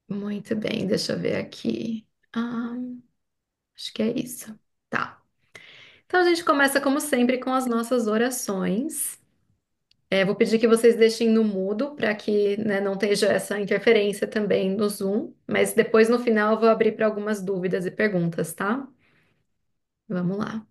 Muito bem, deixa eu ver aqui. Ah, acho que é isso. Tá. Então a gente começa, como sempre, com as nossas orações. Vou pedir que vocês deixem no mudo para que, né, não esteja essa interferência também no Zoom, mas depois no final eu vou abrir para algumas dúvidas e perguntas, tá? Vamos lá.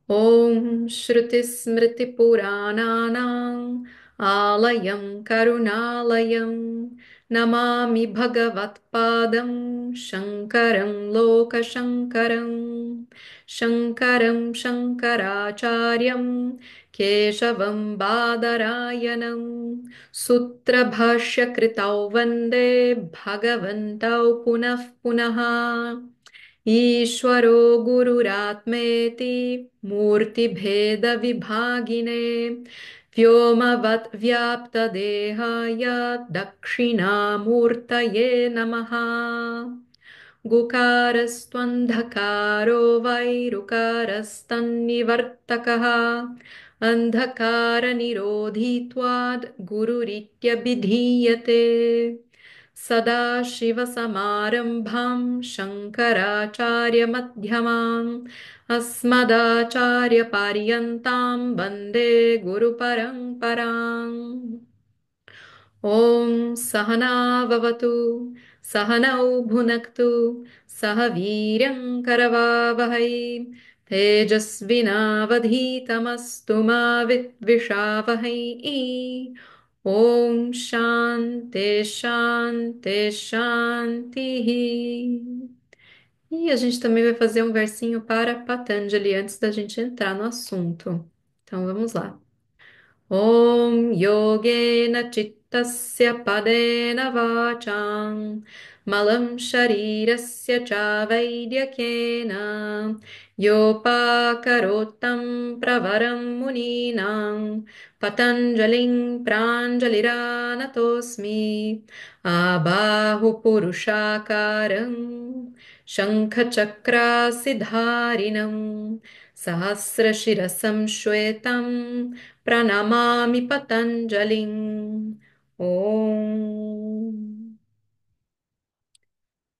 Om Shruti Smriti Purananam Alayam Karunalayam Namami Bhagavat Padam Shankaram Loka Shankaram Shankaracharyam Keshavam Badarayanam Sutra Bhashya Kritau Vande Bhagavantau Punah Punaha ईश्वरो गुरुरात्मेति मूर्तिभेदविभागिने व्योमवद्व्याप्तदेहाय दक्षिणामूर्तये नमः गुकारस्त्वन्धकारो वैरुकारस्तन्निवर्तकः अन्धकारनिरोधित्वाद् गुरुरित्यभिधीयते सदाशिवसमारम्भां शङ्कराचार्यमध्यमाम् अस्मदाचार्यपर्यन्तां वन्दे गुरुपरम्पराम् ॐ सहनाववतु सहनौ भुनक्तु सह वीर्यं करवावहै तेजस्विनावधीतमस्तु मा विद्विषावहै ॐ शान्ति शान्ति शान्तिः. E a gente também vai fazer um versinho para Patanjali antes da gente entrar no assunto. Então vamos lá. ॐ योगेन चित्तस्य पदेन वाचां मलं शरीरस्य च वैद्यकेन योपाकरोत्तं प्रवरं मुनीनां पतञ्जलिं प्राञ्जलिरानतोऽस्मि आबाहुपुरुषाकारं शङ्खचक्रासिधारिणं सहस्रशिरसं श्वेतं प्रणमामि पतञ्जलिं. Om.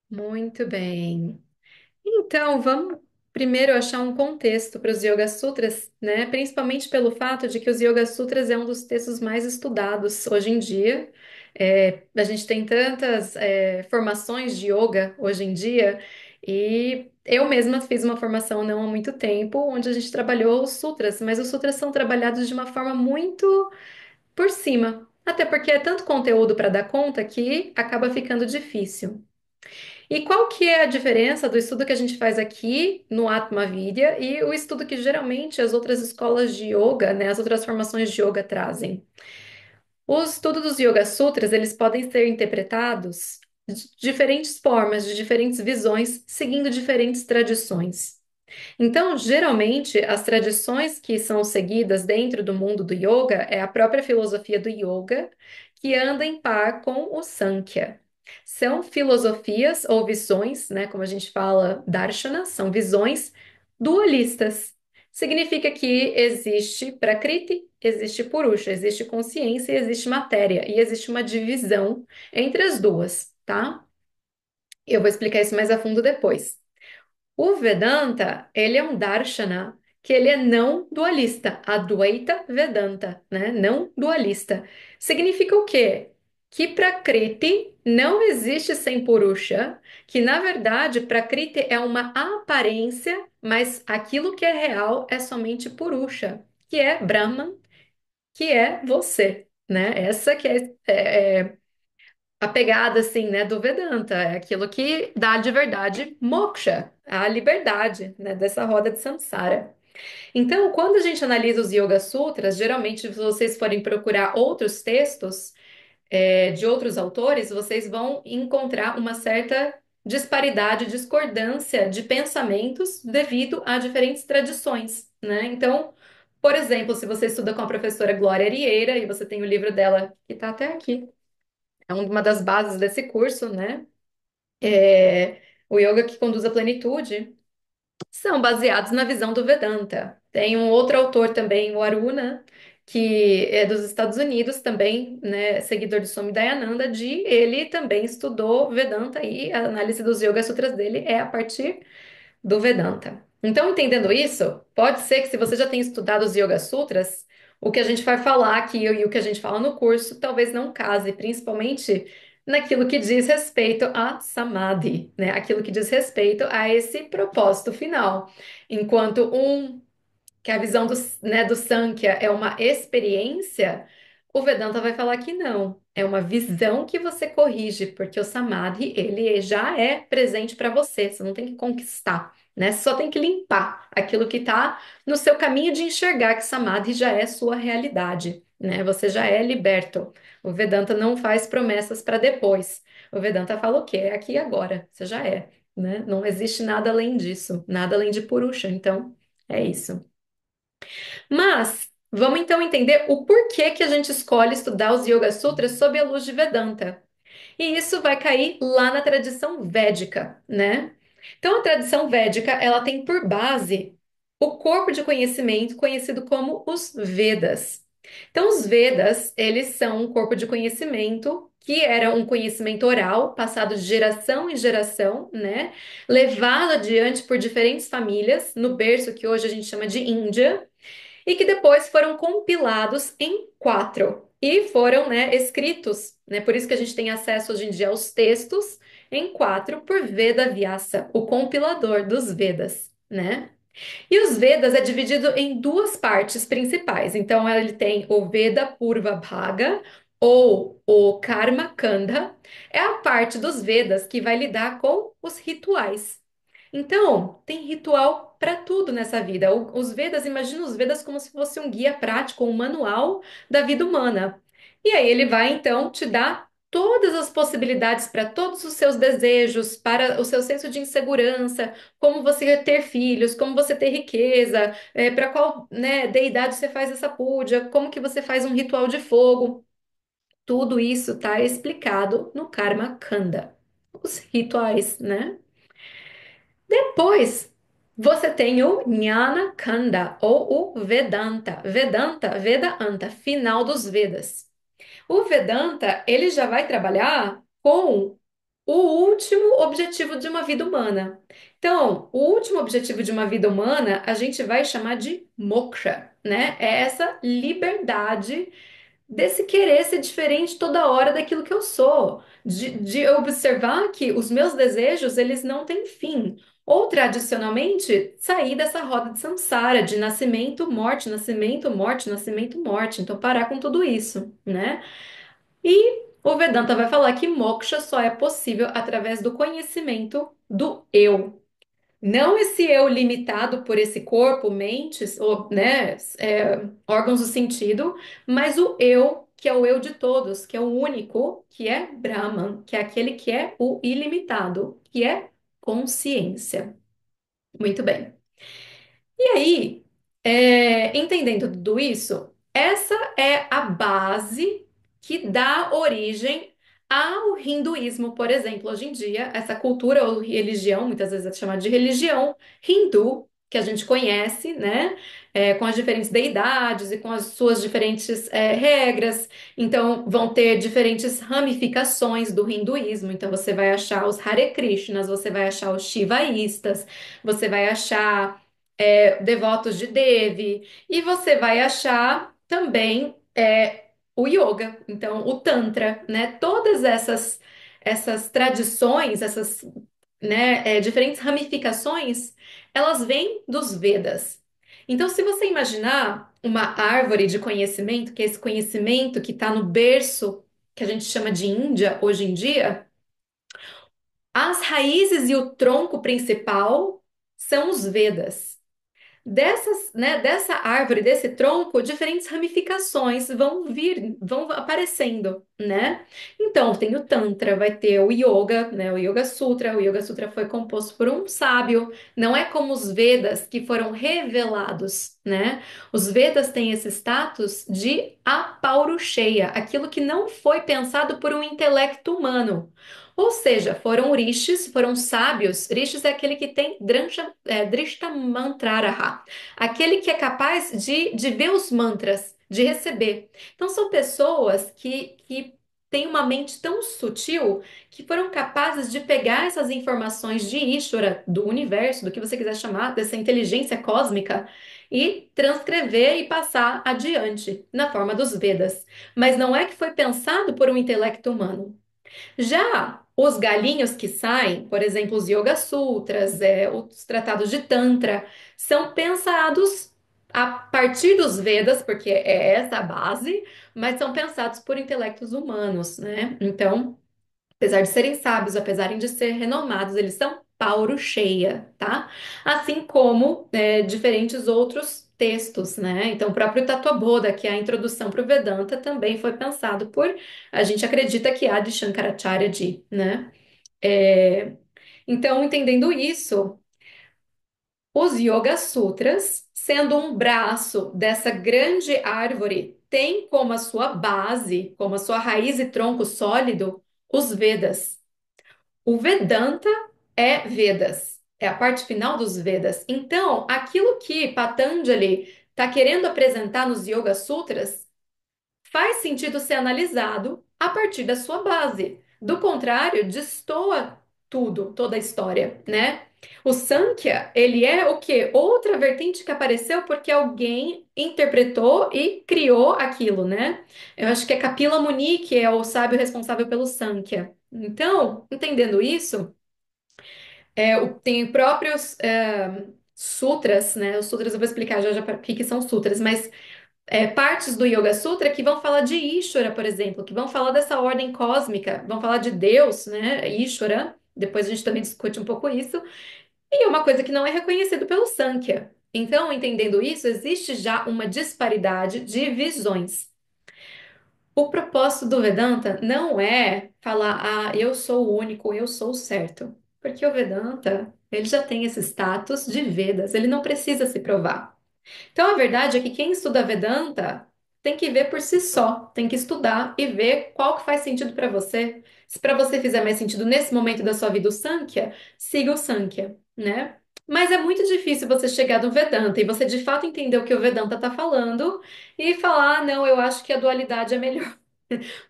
Muito bem. Então, vamos primeiro achar um contexto para os Yoga Sutras, né? Principalmente pelo fato de que os Yoga Sutras é um dos textos mais estudados hoje em dia. A gente tem tantas formações de yoga hoje em dia, e eu mesma fiz uma formação não há muito tempo, onde a gente trabalhou os sutras, mas os sutras são trabalhados de uma forma muito por cima. Até porque é tanto conteúdo para dar conta que acaba ficando difícil. E qual que é a diferença do estudo que a gente faz aqui no Atma Vidya e o estudo que geralmente as outras escolas de yoga, né, as outras formações de yoga trazem? O estudo dos Yoga Sutras, eles podem ser interpretados de diferentes formas, de diferentes visões, seguindo diferentes tradições. Então, geralmente, as tradições que são seguidas dentro do mundo do yoga é a própria filosofia do yoga, que anda em par com o Sankhya. São filosofias ou visões, né, como a gente fala, darshana, são visões dualistas. Significa que existe Prakriti, existe Purusha, existe consciência e existe matéria, e existe uma divisão entre as duas, tá? Eu vou explicar isso mais a fundo depois. O Vedanta, ele é um darshana que ele é não dualista, Advaita Vedanta, né? Não dualista. Significa o quê? Que Prakriti não existe sem Purusha, que na verdade Prakriti é uma aparência, mas aquilo que é real é somente Purusha, que é Brahman, que é você, né? Essa que é a pegada assim, né, do Vedanta, é aquilo que dá de verdade moksha, a liberdade, né, dessa roda de samsara. Então, quando a gente analisa os Yoga Sutras, geralmente, se vocês forem procurar outros textos de outros autores, vocês vão encontrar uma certa disparidade, discordância de pensamentos devido a diferentes tradições, né? Então, por exemplo, se você estuda com a professora Glória Arieira e você tem o livro dela que está até aqui, é uma das bases desse curso, né? O Yoga que conduz à plenitude, são baseados na visão do Vedanta. Tem um outro autor também, o Aruna, que é dos Estados Unidos também, né, seguidor de Swami Dayananda, ele também estudou Vedanta e a análise dos Yoga Sutras dele é a partir do Vedanta. Então, entendendo isso, pode ser que se você já tem estudado os Yoga Sutras, o que a gente vai falar aqui e o que a gente fala no curso talvez não case, principalmente naquilo que diz respeito a Samadhi, né? Aquilo que diz respeito a esse propósito final. Enquanto que a visão do Sankhya é uma experiência, o Vedanta vai falar que não. É uma visão que você corrige, porque o Samadhi, ele já é presente para você, você não tem que conquistar, né? Você só tem que limpar aquilo que está no seu caminho de enxergar que Samadhi já é sua realidade, né? Você já é liberto. O Vedanta não faz promessas para depois. O Vedanta fala o quê? É aqui e agora, você já é, né? Não existe nada além disso, nada além de Purusha, então é isso. Mas vamos então entender o porquê que a gente escolhe estudar os Yoga Sutras sob a luz de Vedanta. E isso vai cair lá na tradição védica, né? Então a tradição védica, ela tem por base o corpo de conhecimento conhecido como os Vedas. Então os Vedas, eles são um corpo de conhecimento que era um conhecimento oral, passado de geração em geração, né? Levado adiante por diferentes famílias no berço que hoje a gente chama de Índia e que depois foram compilados em quatro e foram, né, escritos, né? Por isso que a gente tem acesso hoje em dia aos textos em quatro por Veda Vyasa, o compilador dos Vedas, né? E os Vedas é dividido em duas partes principais. Então ele tem o Veda Purva Bhaga ou o Karma Kanda, é a parte dos Vedas que vai lidar com os rituais. Então, tem ritual para tudo nessa vida. Os Vedas, imagina os Vedas como se fosse um guia prático, um manual da vida humana. E aí ele vai então te dar todas as possibilidades para todos os seus desejos, para o seu senso de insegurança, como você ter filhos, como você ter riqueza, para qual, né, deidade você faz essa puja, como que você faz um ritual de fogo. Tudo isso está explicado no Karma Kanda, os rituais, né? Depois, você tem o Jnana Kanda ou o Vedanta. Vedanta, Vedanta, final dos Vedas. O Vedanta, ele já vai trabalhar com o último objetivo de uma vida humana. Então, o último objetivo de uma vida humana, a gente vai chamar de moksha, né? É essa liberdade desse querer ser diferente toda hora daquilo que eu sou, de observar que os meus desejos, eles não têm fim. Ou, tradicionalmente, sair dessa roda de samsara, de nascimento, morte, nascimento, morte, nascimento, morte. Então, parar com tudo isso, né? E o Vedanta vai falar que moksha só é possível através do conhecimento do eu. Não esse eu limitado por esse corpo, mentes, ou, né, órgãos do sentido, mas o eu, que é o eu de todos, que é o único, que é Brahman, que é aquele que é o ilimitado, que é consciência. Muito bem. E aí, entendendo tudo isso, essa é a base que dá origem ao hinduísmo, por exemplo. Hoje em dia, essa cultura ou religião, muitas vezes é chamada de religião hindu, que a gente conhece, né? Com as diferentes deidades e com as suas diferentes regras. Então, vão ter diferentes ramificações do hinduísmo. Então, você vai achar os Hare Krishnas, você vai achar os Shivaístas, você vai achar devotos de Devi, e você vai achar também o yoga, então o Tantra, né? Todas essas tradições, essas, né, diferentes ramificações, elas vêm dos Vedas. Então, se você imaginar uma árvore de conhecimento, que é esse conhecimento que está no berço, que a gente chama de Índia hoje em dia, as raízes e o tronco principal são os Vedas. Dessa árvore, desse tronco, diferentes ramificações vão vir, vão aparecendo, né? Então, tem o Tantra, vai ter o Yoga, né? O Yoga Sutra. O Yoga Sutra foi composto por um sábio. Não é como os Vedas que foram revelados, né? Os Vedas têm esse status de apaurucheia, aquilo que não foi pensado por um intelecto humano. Ou seja, foram rishis, foram sábios. Rishis é aquele que tem Drishtamantraraha, aquele que é capaz de ver os mantras, de receber. Então, são pessoas que têm uma mente tão sutil que foram capazes de pegar essas informações de Ishvara, do universo, do que você quiser chamar, dessa inteligência cósmica, e transcrever e passar adiante na forma dos Vedas. Mas não é que foi pensado por um intelecto humano. Já os galinhos que saem, por exemplo, os Yoga Sutras, os tratados de Tantra, são pensados a partir dos Vedas, porque é essa a base, mas são pensados por intelectos humanos, né? Então, apesar de serem sábios, apesar de ser renomados, eles são Paurucheia, tá? Assim como diferentes outros textos, né? Então, o próprio Tattva-Bodha, que é a introdução para o Vedanta, também foi pensado por, a gente acredita que Adi Shankaracharya Ji, né? É, então, entendendo isso, os Yoga Sutras, sendo um braço dessa grande árvore, tem como a sua base, como a sua raiz e tronco sólido, os Vedas. O Vedanta é Vedas, é a parte final dos Vedas. Então, aquilo que Patanjali está querendo apresentar nos Yoga Sutras faz sentido ser analisado a partir da sua base. Do contrário, destoa tudo, toda a história, né? O Sankhya, ele é o quê? Outra vertente que apareceu porque alguém interpretou e criou aquilo, né? Eu acho que é Kapila Muni, que é o sábio responsável pelo Sankhya. Então, entendendo isso, tem próprios sutras, né? Os sutras eu vou explicar já já o que que são sutras, mas partes do Yoga Sutra que vão falar de Ishvara, por exemplo, que vão falar dessa ordem cósmica, vão falar de Deus, né? Ishvara. Depois a gente também discute um pouco isso. E é uma coisa que não é reconhecido pelo Sankhya. Então, entendendo isso, existe já uma disparidade de visões. O propósito do Vedanta não é falar, ah, eu sou o único, eu sou o certo. Porque o Vedanta, ele já tem esse status de Vedas, ele não precisa se provar. Então, a verdade é que quem estuda Vedanta tem que ver por si só, tem que estudar e ver qual que faz sentido para você. Se para você fizer mais sentido nesse momento da sua vida o Sankhya, siga o Sankhya, né? Mas é muito difícil você chegar no Vedanta e você de fato entender o que o Vedanta está falando e falar, ah, não, eu acho que a dualidade é melhor.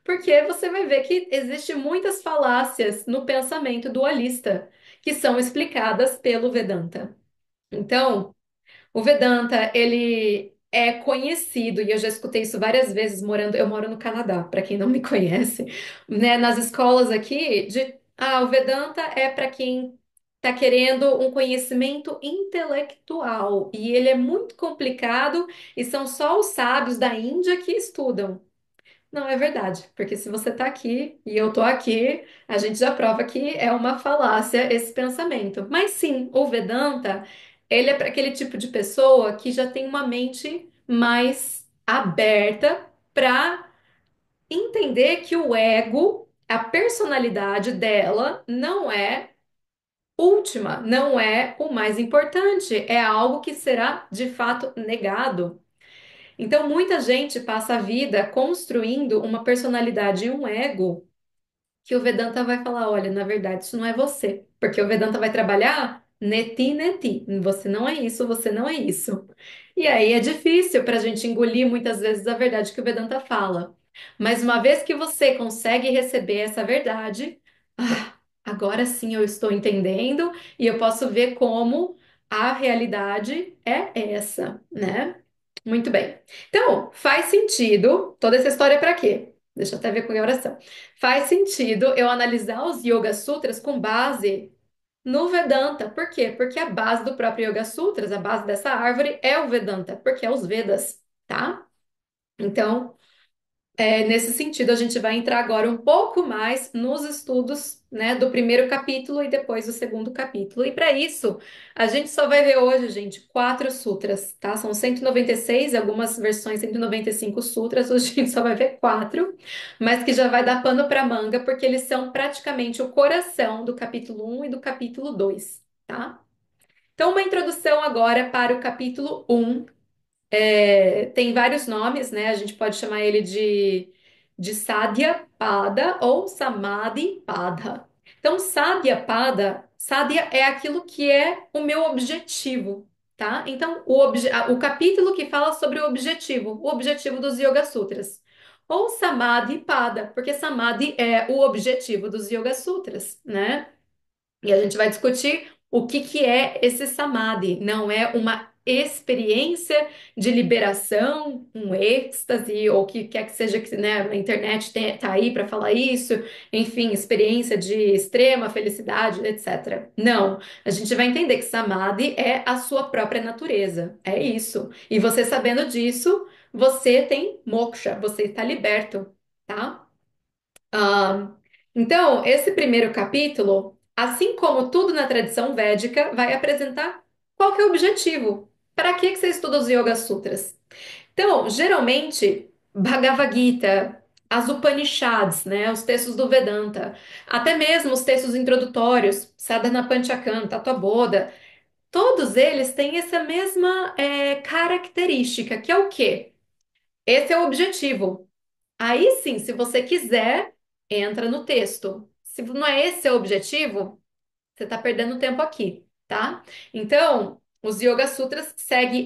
Porque você vai ver que existe muitas falácias no pensamento dualista que são explicadas pelo Vedanta. Então, o Vedanta, ele é conhecido, e eu já escutei isso várias vezes morando, eu moro no Canadá, para quem não me conhece, né, nas escolas aqui, o Vedanta é para quem está querendo um conhecimento intelectual, e ele é muito complicado, e são só os sábios da Índia que estudam. Não é verdade, porque se você está aqui e eu estou aqui, a gente já prova que é uma falácia esse pensamento. Mas sim, o Vedanta, ele é para aquele tipo de pessoa que já tem uma mente mais aberta para entender que o ego, a personalidade dela, não é última, não é o mais importante, é algo que será de fato negado. Então, muita gente passa a vida construindo uma personalidade e um ego que o Vedanta vai falar: olha, na verdade, isso não é você. Porque o Vedanta vai trabalhar neti, neti. Você não é isso, você não é isso. E aí é difícil para a gente engolir muitas vezes a verdade que o Vedanta fala. Mas uma vez que você consegue receber essa verdade, agora sim eu estou entendendo e eu posso ver como a realidade é essa, né? Muito bem. Então, faz sentido toda essa história para quê? Deixa eu até ver com a oração. Faz sentido eu analisar os Yoga Sutras com base no Vedanta. Por quê? Porque a base do próprio Yoga Sutras, a base dessa árvore é o Vedanta, porque é os Vedas, tá? Então, nesse sentido, a gente vai entrar agora um pouco mais nos estudos, né, do primeiro capítulo e depois do segundo capítulo. E para isso, a gente só vai ver hoje, gente, quatro sutras, tá? São 196, algumas versões 195 sutras, hoje a gente só vai ver quatro, mas que já vai dar pano para manga, porque eles são praticamente o coração do capítulo um e do capítulo 2, tá? Então, uma introdução agora para o capítulo um. Tem vários nomes, né? A gente pode chamar ele de Sadhya Pada ou Samadhi Pada. Então, Sadhya Pada, Sadhya é aquilo que é o meu objetivo, tá? Então, o capítulo que fala sobre o objetivo dos Yoga Sutras. Ou Samadhi Pada, porque Samadhi é o objetivo dos Yoga Sutras, né? E a gente vai discutir o que que é esse samadhi. Não é uma experiência de liberação, um êxtase, ou o que quer que seja que, né, a internet tá aí para falar isso, enfim, experiência de extrema felicidade, etc. Não, a gente vai entender que samadhi é a sua própria natureza. É isso. E você sabendo disso, você tem moksha, você está liberto, tá? Ah, então, esse primeiro capítulo, assim como tudo na tradição védica, vai apresentar qual que é o objetivo. Para que você estuda os Yoga Sutras? Então, geralmente, Bhagavad Gita, as Upanishads, né, os textos do Vedanta, até mesmo os textos introdutórios, Sadhana Panchakam, Tattva, todos eles têm essa mesma característica, que é o quê? Esse é o objetivo. Aí sim, se você quiser, entra no texto. Se não é esse o objetivo, você está perdendo tempo aqui, tá? Então, os Yoga Sutras seguem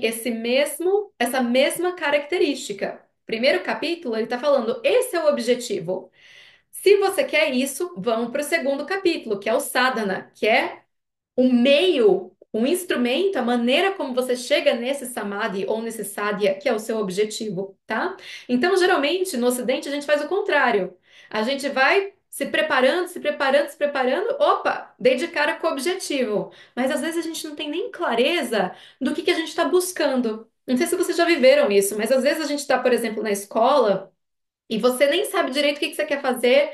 essa mesma característica. Primeiro capítulo, ele está falando, esse é o objetivo. Se você quer isso, vamos para o segundo capítulo, que é o sadhana, que é o meio, o instrumento, a maneira como você chega nesse samadhi ou nesse sadhya, que é o seu objetivo, tá? Então, geralmente, no Ocidente, a gente faz o contrário. A gente vai se preparando, se preparando, se preparando, opa, dei de cara com o objetivo. Mas às vezes a gente não tem nem clareza do que a gente está buscando. Não sei se vocês já viveram isso, mas às vezes a gente está, por exemplo, na escola. E você nem sabe direito o que que você quer fazer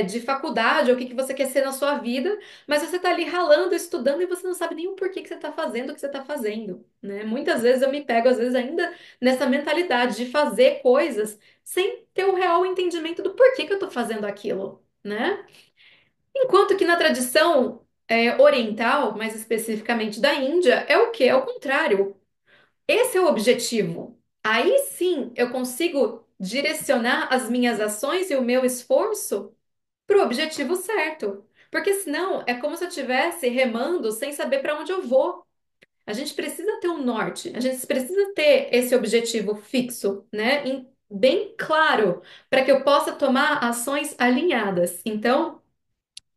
de faculdade ou o que que você quer ser na sua vida, mas você está ali ralando, estudando e você não sabe nem o porquê que você está fazendo o que você está fazendo, né? Muitas vezes eu me pego, às vezes, ainda nessa mentalidade de fazer coisas sem ter o real entendimento do porquê que eu estou fazendo aquilo, né? Enquanto que na tradição oriental, mais especificamente da Índia, é o quê? É o contrário. Esse é o objetivo. Aí sim eu consigo direcionar as minhas ações e o meu esforço para o objetivo certo. Porque senão é como se eu estivesse remando sem saber para onde eu vou. A gente precisa ter um norte, a gente precisa ter esse objetivo fixo, né? Bem claro, para que eu possa tomar ações alinhadas. Então,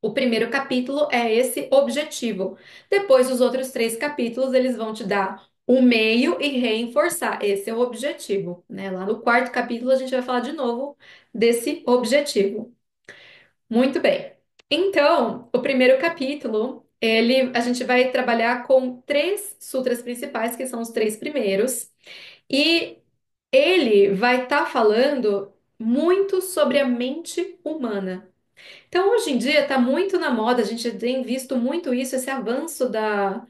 o primeiro capítulo é esse objetivo. Depois, os outros três capítulos, eles vão te dar o meio e reforçar. Esse é o objetivo, né? Lá no quarto capítulo, a gente vai falar de novo desse objetivo. Muito bem. Então, o primeiro capítulo, a gente vai trabalhar com três sutras principais, que são os três primeiros, e ele vai estar falando muito sobre a mente humana. Então, hoje em dia, está muito na moda, a gente tem visto muito isso, esse avanço da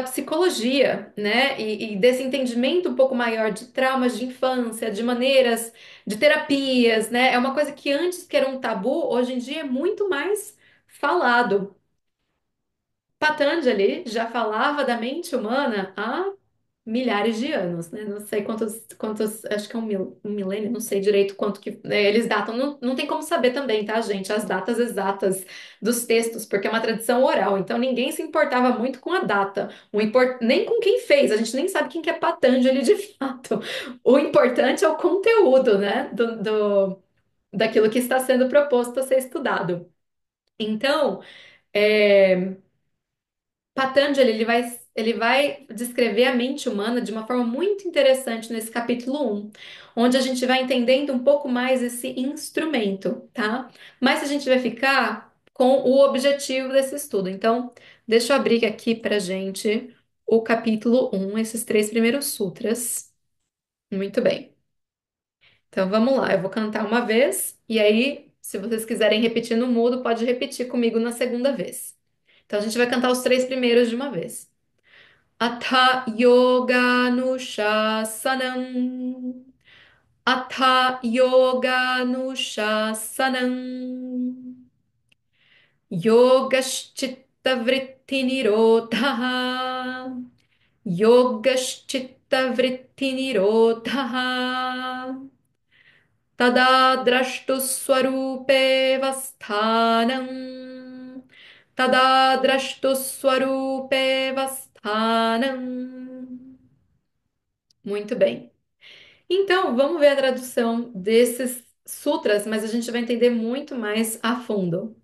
psicologia, né? E desse entendimento um pouco maior de traumas de infância, de maneiras, de terapias, né? É uma coisa que antes que era um tabu, hoje em dia é muito mais falado. Patanjali já falava da mente humana há milhares de anos, né? Não sei quantos, acho que é um milênio, não sei direito quanto que eles datam. Não, não tem como saber também, tá, gente? As datas exatas dos textos, porque é uma tradição oral, então ninguém se importava muito com a data, nem com quem fez, a gente nem sabe quem que é Patanjali de fato. O importante é o conteúdo, né? Daquilo que está sendo proposto a ser estudado. Então, é, Patanjali, ele vai descrever a mente humana de uma forma muito interessante nesse capítulo um, onde a gente vai entendendo um pouco mais esse instrumento, tá? Mas a gente vai ficar com o objetivo desse estudo. Então, deixa eu abrir aqui pra gente o capítulo um, esses três primeiros sutras. Muito bem. Então, vamos lá. Eu vou cantar uma vez e aí, se vocês quiserem repetir no mudo, pode repetir comigo na segunda vez. Então, a gente vai cantar os três primeiros de uma vez. Atha yoganushasana. Atha yoganushasana. Yogashchitta vritti nirodhaha. Yogashchitta vritti nirodhaha. Tada drashtu swarupe vasthanam. Tada drashtu swarupe vasthanam. Anam. Muito bem. Então, vamos ver a tradução desses sutras, mas a gente vai entender muito mais a fundo.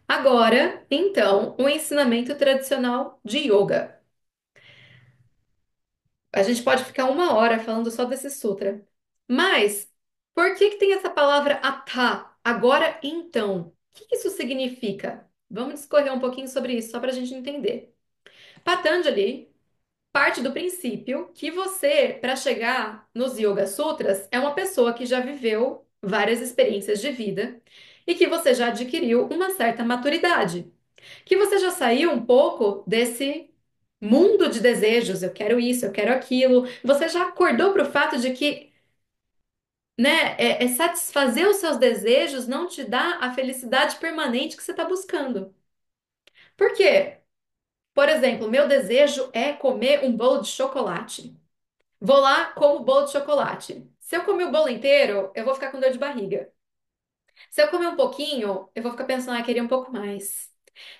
Agora, então, o ensinamento tradicional de yoga. A gente pode ficar uma hora falando só desse sutra. Mas, por que que tem essa palavra atha? Agora, então. O que que isso significa? Vamos discorrer um pouquinho sobre isso, só para a gente entender. Patanjali parte do princípio que você, para chegar nos Yoga Sutras, é uma pessoa que já viveu várias experiências de vida e que você já adquiriu uma certa maturidade, que você já saiu um pouco desse mundo de desejos, eu quero isso, eu quero aquilo. Você já acordou para o fato de que, né, satisfazer os seus desejos não te dá a felicidade permanente que você está buscando. Por quê? Por exemplo, meu desejo é comer um bolo de chocolate. Vou lá, como bolo de chocolate. Se eu comer o bolo inteiro, eu vou ficar com dor de barriga. Se eu comer um pouquinho, eu vou ficar pensando, ah, queria um pouco mais.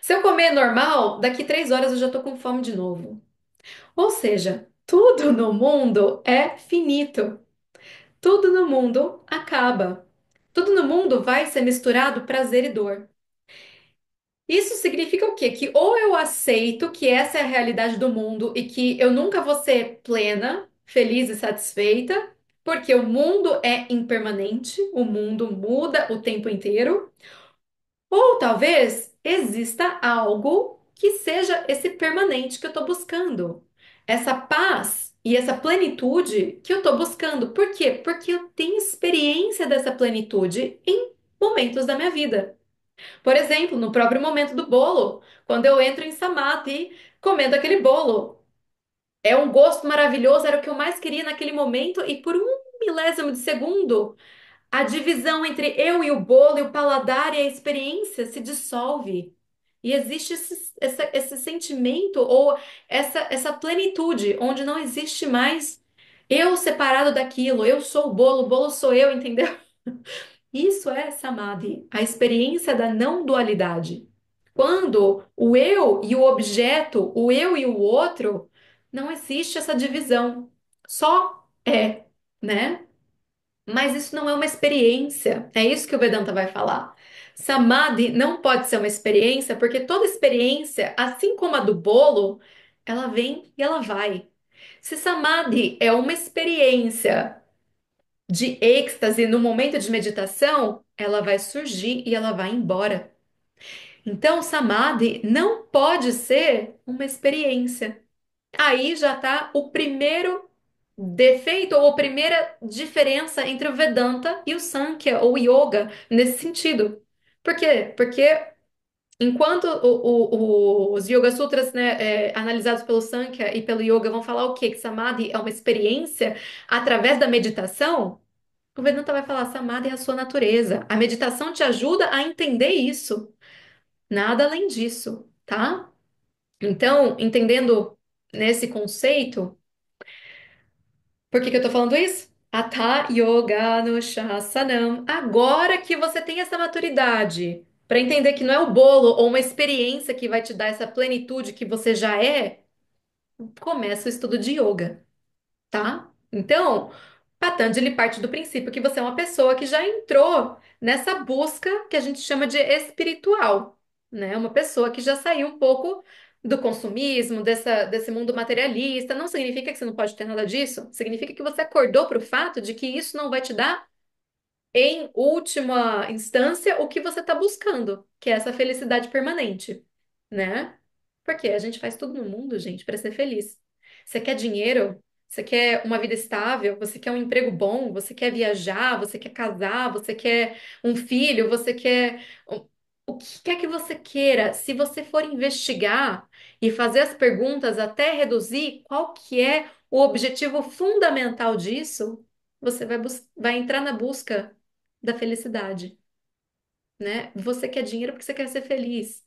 Se eu comer normal, daqui 3 horas eu já tô com fome de novo. Ou seja, tudo no mundo é finito. Tudo no mundo acaba. Tudo no mundo vai ser misturado prazer e dor. Isso significa o quê? Que ou eu aceito que essa é a realidade do mundo e que eu nunca vou ser plena, feliz e satisfeita, porque o mundo é impermanente, o mundo muda o tempo inteiro, ou talvez exista algo que seja esse permanente que eu estou buscando, essa paz e essa plenitude que eu estou buscando. Por quê? Porque eu tenho experiência dessa plenitude em momentos da minha vida. Por exemplo, no próprio momento do bolo, quando eu entro em samadhi comendo aquele bolo. É um gosto maravilhoso, era o que eu mais queria naquele momento, e por um milésimo de segundo, a divisão entre eu e o bolo, e o paladar e a experiência se dissolve. E existe esse sentimento ou essa plenitude, onde não existe mais eu separado daquilo, eu sou o bolo sou eu, entendeu? Isso é samadhi, a experiência da não dualidade. Quando o eu e o objeto, o eu e o outro, não existe essa divisão. Só é, né? Mas isso não é uma experiência. É isso que o Vedanta vai falar. Samadhi não pode ser uma experiência, porque toda experiência, assim como a do bolo, ela vem e ela vai. Se Samadhi é uma experiência de êxtase no momento de meditação, ela vai surgir e ela vai embora. Então, samadhi não pode ser uma experiência. Aí já está o primeiro defeito ou a primeira diferença entre o Vedanta e o Sankhya ou o Yoga nesse sentido. Por quê? Porque enquanto os Yoga Sutras, né, analisados pelo Sankhya e pelo Yoga vão falar o quê? Que samadhi é uma experiência através da meditação. O Vedanta vai falar, Samadhi é a sua natureza. A meditação te ajuda a entender isso. Nada além disso, tá? Então, entendendo nesse conceito, por que que eu tô falando isso? Hatha Yoga no Shasanam. Agora que você tem essa maturidade para entender que não é o bolo ou uma experiência que vai te dar essa plenitude que você já é, começa o estudo de yoga. Tá? Então, Patanjali parte do princípio que você é uma pessoa que já entrou nessa busca que a gente chama de espiritual, né? Uma pessoa que já saiu um pouco do consumismo, desse mundo materialista. Não significa que você não pode ter nada disso, significa que você acordou para o fato de que isso não vai te dar em última instância, o que você está buscando, que é essa felicidade permanente, né? Porque a gente faz tudo no mundo, gente, para ser feliz. Você quer dinheiro? Você quer uma vida estável? Você quer um emprego bom? Você quer viajar? Você quer casar? Você quer um filho? Você quer o que quer que você queira? Se você for investigar e fazer as perguntas até reduzir qual que é o objetivo fundamental disso, você vai entrar na busca da felicidade, né? Você quer dinheiro porque você quer ser feliz.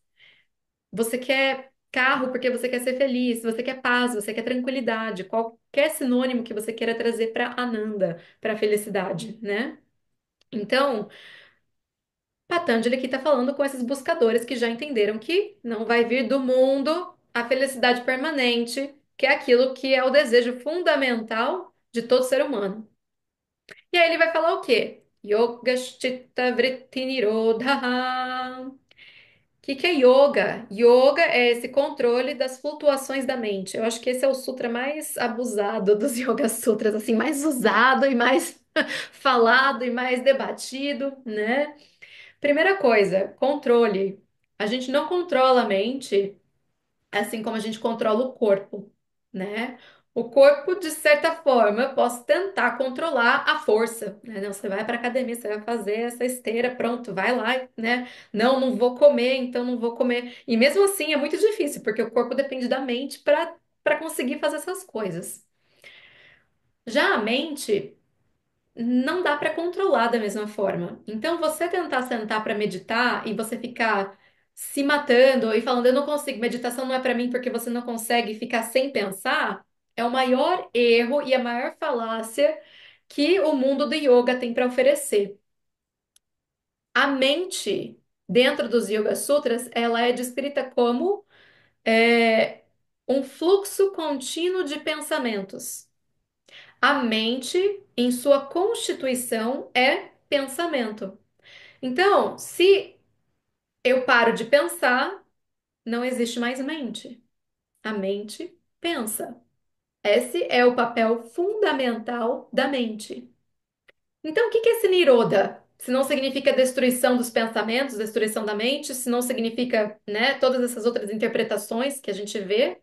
Você quer carro porque você quer ser feliz. Você quer paz, você quer tranquilidade. Qualquer sinônimo que você queira trazer para Ananda, para felicidade, né? Então, Patanjali aqui está falando com esses buscadores que já entenderam que não vai vir do mundo. a felicidade permanente, que é aquilo que é o desejo fundamental de todo ser humano. E aí ele vai falar o quê? Yogashchitta vritti nirodha. O que que é yoga? Yoga é esse controle das flutuações da mente. Eu acho que esse é o sutra mais abusado dos Yoga Sutras, assim, mais usado e mais falado e mais debatido, né? Primeira coisa, controle. A gente não controla a mente assim como a gente controla o corpo, né? O corpo, de certa forma, eu posso tentar controlar a força, né? Não, você vai para academia, você vai fazer essa esteira, pronto, vai lá, né? Não, não vou comer, então não vou comer. E mesmo assim é muito difícil, porque o corpo depende da mente para conseguir fazer essas coisas. Já a mente não dá para controlar da mesma forma. Então, você tentar sentar para meditar e você ficar se matando e falando, eu não consigo, meditação não é para mim porque você não consegue ficar sem pensar, é o maior erro e a maior falácia que o mundo do yoga tem para oferecer. A mente, dentro dos Yoga Sutras, ela é descrita como é, um fluxo contínuo de pensamentos. A mente, em sua constituição, é pensamento. Então, se eu paro de pensar, não existe mais mente. A mente pensa. Esse é o papel fundamental da mente. Então, o que que é esse Niroda? Se não significa destruição dos pensamentos, destruição da mente, se não significa, né, todas essas outras interpretações que a gente vê,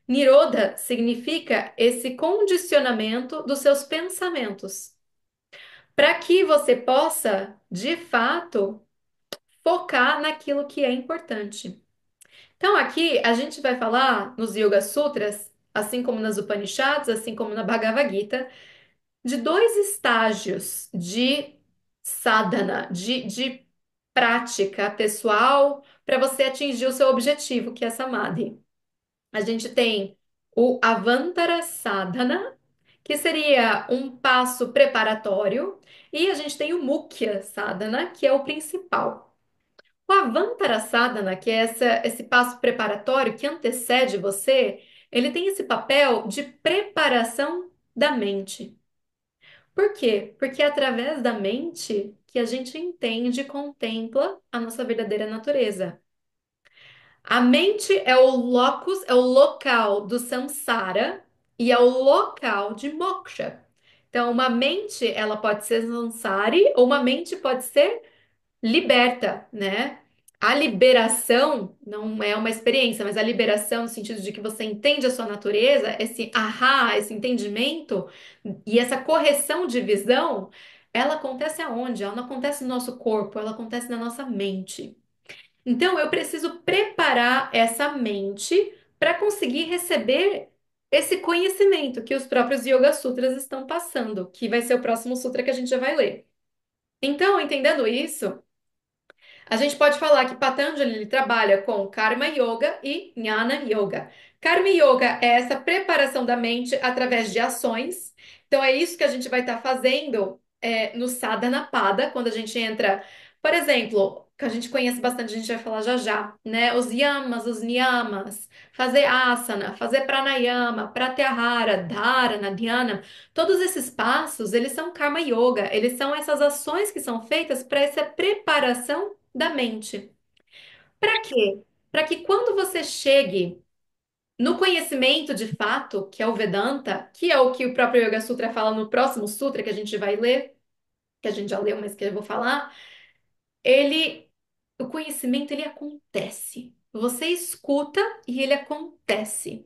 Niroda significa esse condicionamento dos seus pensamentos, para que você possa, de fato, focar naquilo que é importante. Então, aqui a gente vai falar nos Yoga Sutras, assim como nas Upanishads, assim como na Bhagavad Gita, de dois estágios de sadhana, de prática pessoal para você atingir o seu objetivo, que é samadhi. A gente tem o Avantara Sadhana, que seria um passo preparatório, e a gente tem o Mukhya Sadhana, que é o principal. O Avantara Sadhana, que é esse passo preparatório que antecede você, ele tem esse papel de preparação da mente. Por quê? Porque é através da mente que a gente entende e contempla a nossa verdadeira natureza. A mente é o locus, é o local do samsara e é o local de moksha. Então, uma mente, ela pode ser samsari ou uma mente pode ser liberta, né? A liberação não é uma experiência, mas a liberação no sentido de que você entende a sua natureza, esse ahá, esse entendimento e essa correção de visão, ela acontece aonde? Ela não acontece no nosso corpo, ela acontece na nossa mente. Então, eu preciso preparar essa mente para conseguir receber esse conhecimento que os próprios Yoga Sutras estão passando, que vai ser o próximo sutra que a gente já vai ler. Então, entendendo isso, a gente pode falar que Patanjali ele trabalha com Karma Yoga e Jnana Yoga. Karma Yoga é essa preparação da mente através de ações. Então é isso que a gente vai estar fazendo no Sadhana Pada, quando a gente entra, por exemplo, que a gente conhece bastante, a gente vai falar já já, né? Os yamas, os niyamas, fazer asana, fazer pranayama, pratyahara, dharana, dhyana. Todos esses passos, eles são Karma Yoga, eles são essas ações que são feitas para essa preparação da mente. Para quê? Para que quando você chegue no conhecimento de fato, que é o Vedanta, que é o que o próprio Yoga Sutra fala no próximo sutra que a gente vai ler, que a gente já leu, mas que eu vou falar, ele, o conhecimento ele acontece. Você escuta e ele acontece.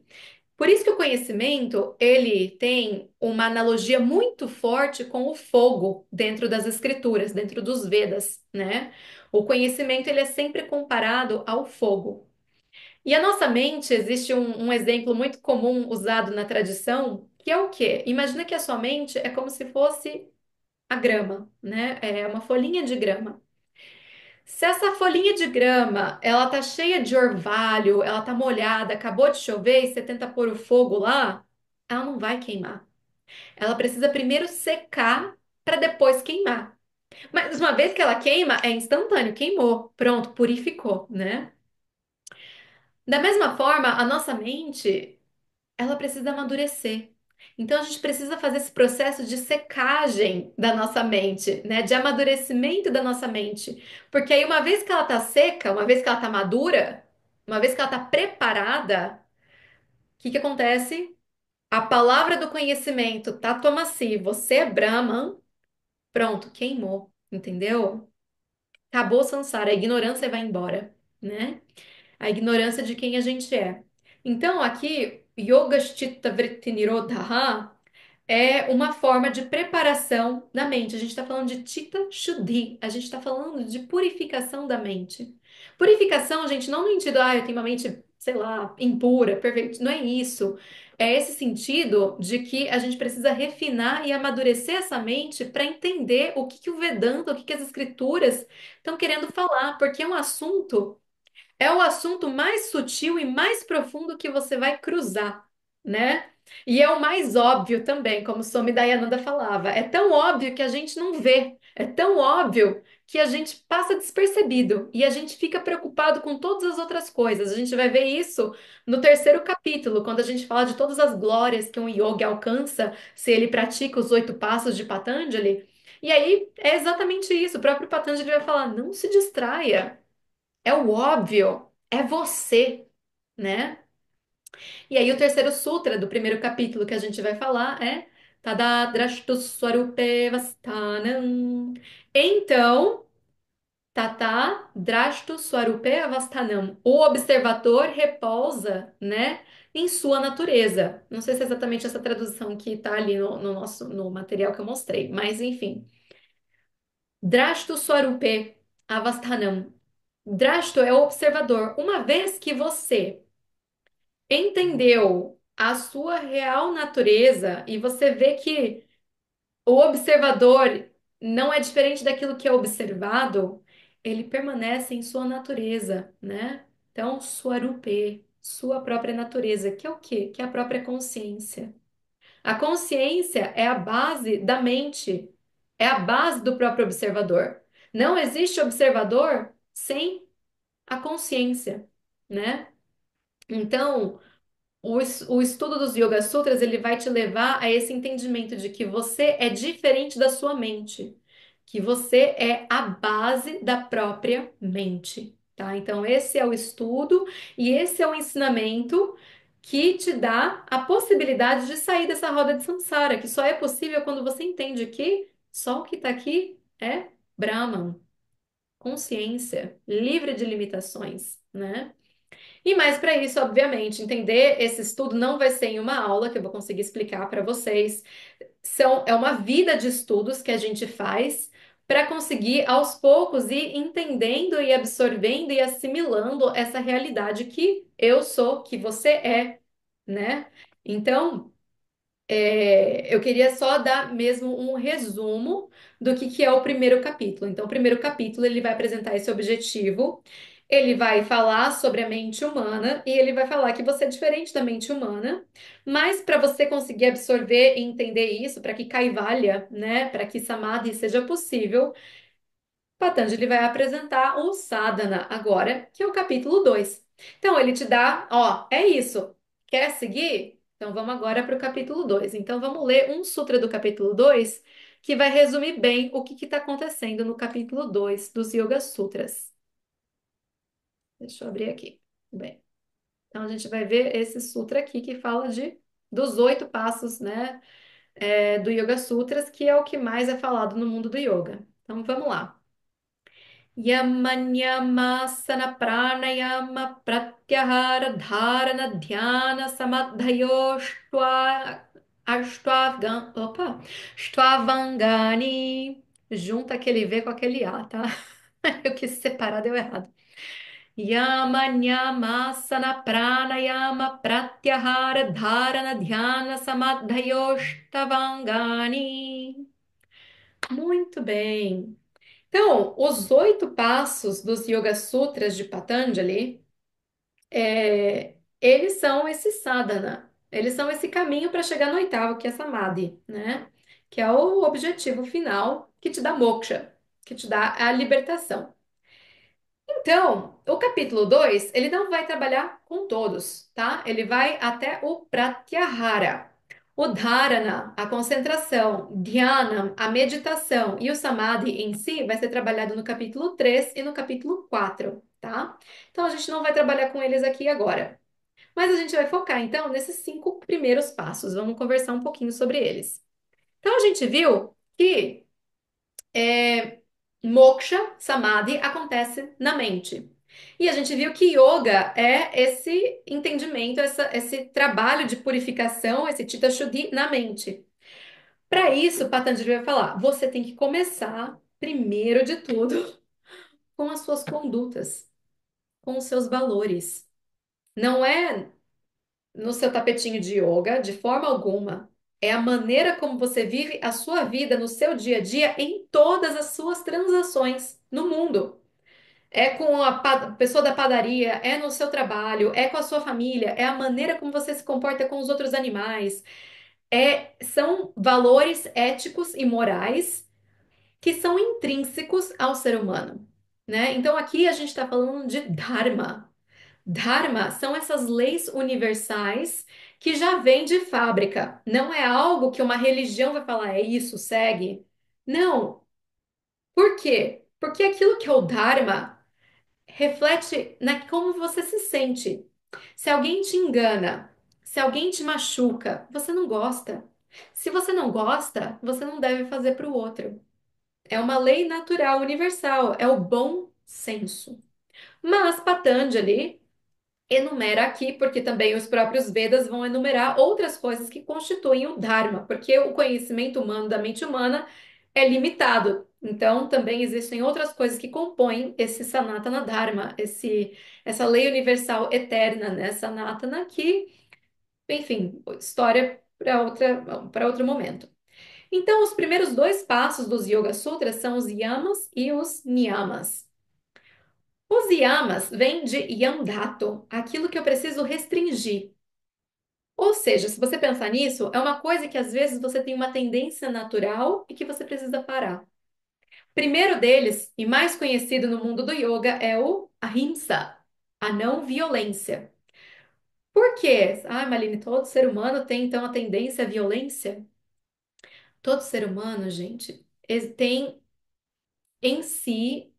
Por isso que o conhecimento, ele tem uma analogia muito forte com o fogo dentro das escrituras, dentro dos Vedas, né? O conhecimento, ele é sempre comparado ao fogo. E a nossa mente, existe um exemplo muito comum usado na tradição, que é o quê? Imagina que a sua mente é como se fosse a grama, né? É uma folhinha de grama. Se essa folhinha de grama, ela tá cheia de orvalho, ela tá molhada, acabou de chover e você tenta pôr o fogo lá, ela não vai queimar. Ela precisa primeiro secar para depois queimar. Mas uma vez que ela queima, é instantâneo, queimou, pronto, purificou, né? Da mesma forma, a nossa mente, ela precisa amadurecer. Então a gente precisa fazer esse processo de secagem da nossa mente, né? De amadurecimento da nossa mente. Porque aí uma vez que ela tá seca, uma vez que ela tá madura, uma vez que ela tá preparada, o que que acontece? A palavra do conhecimento, Tatuamasi, você é Brahman, pronto, queimou, entendeu? Acabou o samsara, a ignorância vai embora, né? A ignorância de quem a gente é. Então, aqui, Yogaschitta Vritti Nirodha é uma forma de preparação da mente. A gente está falando de Chitta Shuddhi, a gente está falando de purificação da mente. Purificação, gente, não no sentido, eu tenho uma mente, sei lá, impura, perfeita. Não é isso. É esse sentido de que a gente precisa refinar e amadurecer essa mente para entender o que que o Vedanta, o que que as escrituras estão querendo falar, porque é o assunto mais sutil e mais profundo que você vai cruzar, né? E é o mais óbvio também, como Swami Dayananda falava. É tão óbvio que a gente não vê, é tão óbvio que a gente passa despercebido e a gente fica preocupado com todas as outras coisas. A gente vai ver isso no terceiro capítulo, quando a gente fala de todas as glórias que um yogi alcança se ele pratica os 8 passos de Patanjali. E aí é exatamente isso. O próprio Patanjali vai falar: não se distraia. É o óbvio, é você, né? E aí o terceiro sutra do primeiro capítulo que a gente vai falar é Tadadrashtu Swarupe Vastanam. Então, Tata Drashtu Swarupe Avastanam. O observador repousa, né, em sua natureza. Não sei se é exatamente essa tradução que está ali no nosso no material que eu mostrei, mas enfim. Drashtu Swarupe Avastanam. Drashto é o observador. Uma vez que você entendeu a sua real natureza e você vê que o observador não é diferente daquilo que é observado, ele permanece em sua natureza, né? Então, Swarupe, sua própria natureza, que é o quê? Que é a própria consciência. A consciência é a base da mente, é a base do próprio observador. Não existe observador sem a consciência, né? Então, o estudo dos Yoga Sutras, ele vai te levar a esse entendimento de que você é diferente da sua mente, que você é a base da própria mente, tá? Então, esse é o estudo e esse é o ensinamento que te dá a possibilidade de sair dessa roda de samsara, que só é possível quando você entende que só o que está aqui é Brahman, consciência, livre de limitações, né? E mais para isso, obviamente, entender esse estudo não vai ser em uma aula que eu vou conseguir explicar para vocês. É uma vida de estudos que a gente faz para conseguir aos poucos ir entendendo e absorvendo e assimilando essa realidade que eu sou, que você é, né? Então, eu queria só dar mesmo um resumo do que é o primeiro capítulo. Então, o primeiro capítulo ele vai apresentar esse objetivo, ele vai falar sobre a mente humana e ele vai falar que você é diferente da mente humana, mas para você conseguir absorver e entender isso, para que Kaivalya, né, para que Samadhi seja possível, Patanjali vai apresentar o sadhana agora, que é o capítulo 2. Então, ele te dá, ó, é isso. Quer seguir? Então, vamos agora para o capítulo 2. Então, vamos ler um sutra do capítulo 2 que vai resumir bem o que está acontecendo no capítulo 2 dos Yoga Sutras. Deixa eu abrir aqui. Bem, então, a gente vai ver esse sutra aqui que fala dos 8 passos, né, do Yoga Sutras, que é o que mais é falado no mundo do yoga. Então, vamos lá. Yamanyamasana pranayama pratyahara dharana dhyana samadhayo stvavangani. Junta aquele V com aquele A, tá? Eu quis separar, deu errado. Yamanyamasana pranayama pratyahara dharana dhyana samadhayo stvavangani. Muito bem. Então, os 8 passos dos Yoga Sutras de Patanjali, eles são esse sadhana, eles são esse caminho para chegar no oitavo, que é Samadhi, né? Que é o objetivo final que te dá moksha, que te dá a libertação. Então, o capítulo 2 ele não vai trabalhar com todos, tá? Ele vai até o Pratyahara. O Dharana, a concentração, Dhyana, a meditação e o Samadhi em si vai ser trabalhado no capítulo 3 e no capítulo 4, tá? Então, a gente não vai trabalhar com eles aqui agora. Mas a gente vai focar, então, nesses 5 primeiros passos. Vamos conversar um pouquinho sobre eles. Então, a gente viu que moksha, samadhi, acontece na mente. E a gente viu que yoga é esse entendimento, esse trabalho de purificação, esse Chitta Shuddhi na mente. Para isso, Patanjali vai falar: você tem que começar, primeiro de tudo, com as suas condutas, com os seus valores. Não é no seu tapetinho de yoga, de forma alguma. É a maneira como você vive a sua vida no seu dia a dia, em todas as suas transações no mundo. É com a pessoa da padaria, é no seu trabalho, é com a sua família, é a maneira como você se comporta com os outros animais. São valores éticos e morais que são intrínsecos ao ser humano, né? Então aqui a gente está falando de Dharma. Dharma são essas leis universais que já vêm de fábrica. Não é algo que uma religião vai falar, é isso, segue. Não. Por quê? Porque aquilo que é o Dharma reflete na como você se sente. Se alguém te engana, se alguém te machuca, você não gosta. Se você não gosta, você não deve fazer para o outro. É uma lei natural, universal, é o bom senso. Mas Patanjali enumera aqui, porque também os próprios Vedas vão enumerar outras coisas que constituem o Dharma, porque o conhecimento humano da mente humana é limitado. Então, também existem outras coisas que compõem esse Sanatana Dharma, essa lei universal eterna, né? Sanatana, que, enfim, história para outro momento. Então, os primeiros 2 passos dos Yoga Sutras são os yamas e os niyamas. Os yamas vêm de yamdato, aquilo que eu preciso restringir. Ou seja, se você pensar nisso, é uma coisa que às vezes você tem uma tendência natural e que você precisa parar. O primeiro deles, e mais conhecido no mundo do yoga, é o ahimsa, a não violência. Por quê? Ah, Maline, todo ser humano tem então a tendência à violência? Todo ser humano, gente, tem em si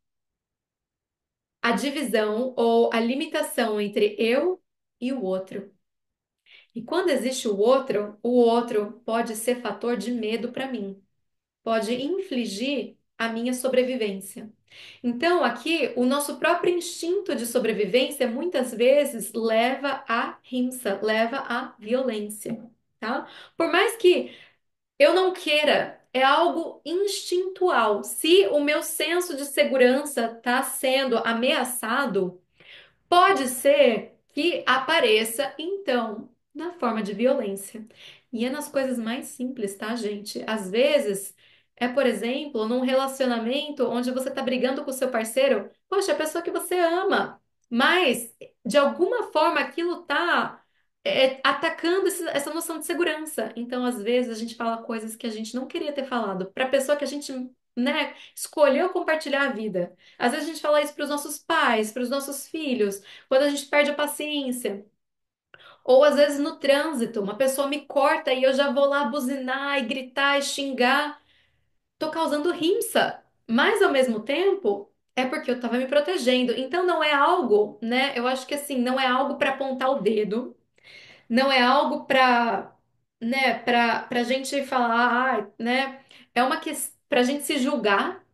a divisão ou a limitação entre eu e o outro. E quando existe o outro pode ser fator de medo para mim, pode infligir a minha sobrevivência. Então, aqui, o nosso próprio instinto de sobrevivência muitas vezes leva à rimsa, leva à violência, tá? Por mais que eu não queira, é algo instintual. Se o meu senso de segurança está sendo ameaçado, pode ser que apareça, então, na forma de violência. E é nas coisas mais simples, tá, gente? Às vezes, é, por exemplo, num relacionamento onde você tá brigando com o seu parceiro, poxa, é a pessoa que você ama, mas de alguma forma aquilo tá atacando essa noção de segurança. Então, às vezes, a gente fala coisas que a gente não queria ter falado para a pessoa que a gente, né, escolheu compartilhar a vida. Às vezes a gente fala isso para os nossos pais, para os nossos filhos, quando a gente perde a paciência. Ou às vezes no trânsito, uma pessoa me corta e eu já vou lá buzinar e gritar e xingar. Tô causando rimsa. Mas ao mesmo tempo, é porque eu tava me protegendo. Então não é algo, né? Eu acho que assim, não é algo para apontar o dedo, não é algo para, né, para gente falar, ah, né? É uma questão para gente se julgar,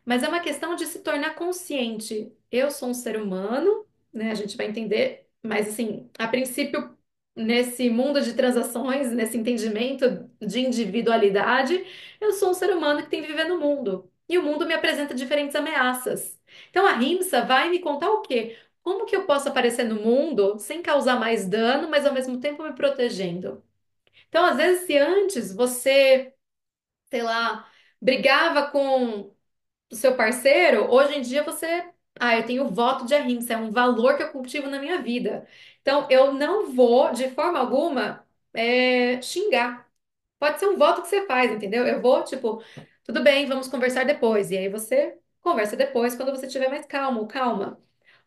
mas é uma questão de se tornar consciente. Eu sou um ser humano, né? A gente vai entender, mas assim, a princípio, nesse mundo de transações, nesse entendimento de individualidade, eu sou um ser humano que tem que viver no mundo. E o mundo me apresenta diferentes ameaças. Então a Rimsa vai me contar o quê? Como que eu posso aparecer no mundo sem causar mais dano, mas ao mesmo tempo me protegendo? Então, às vezes, se antes você, sei lá, brigava com do seu parceiro, hoje em dia você. Ah, eu tenho voto de ahimsa, é um valor que eu cultivo na minha vida. Então, eu não vou, de forma alguma, xingar. Pode ser um voto que você faz, entendeu? Eu vou, tipo, tudo bem, vamos conversar depois. E aí você conversa depois, quando você estiver mais calmo, calma.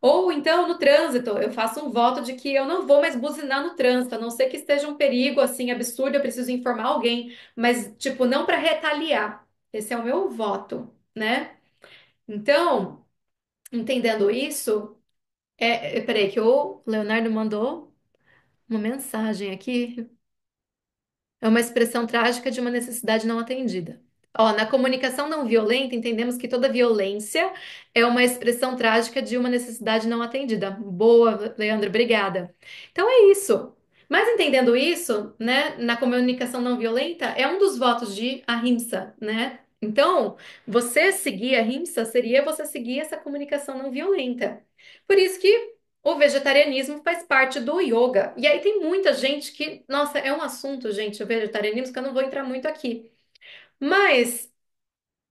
Ou então no trânsito, eu faço um voto de que eu não vou mais buzinar no trânsito, a não ser que esteja um perigo assim absurdo, eu preciso informar alguém, mas tipo, não para retaliar. Esse é o meu voto, né? Então, entendendo isso, peraí, que o Leonardo mandou uma mensagem aqui. É uma expressão trágica de uma necessidade não atendida. Ó, na comunicação não violenta, entendemos que toda violência é uma expressão trágica de uma necessidade não atendida. Boa, Leandro, obrigada. Então é isso. Mas entendendo isso, né, na comunicação não violenta, é um dos votos de ahimsa, né? Então, você seguir a ahimsa seria você seguir essa comunicação não violenta. Por isso que o vegetarianismo faz parte do yoga. E aí tem muita gente que, nossa, é um assunto, gente, o vegetarianismo, que eu não vou entrar muito aqui. Mas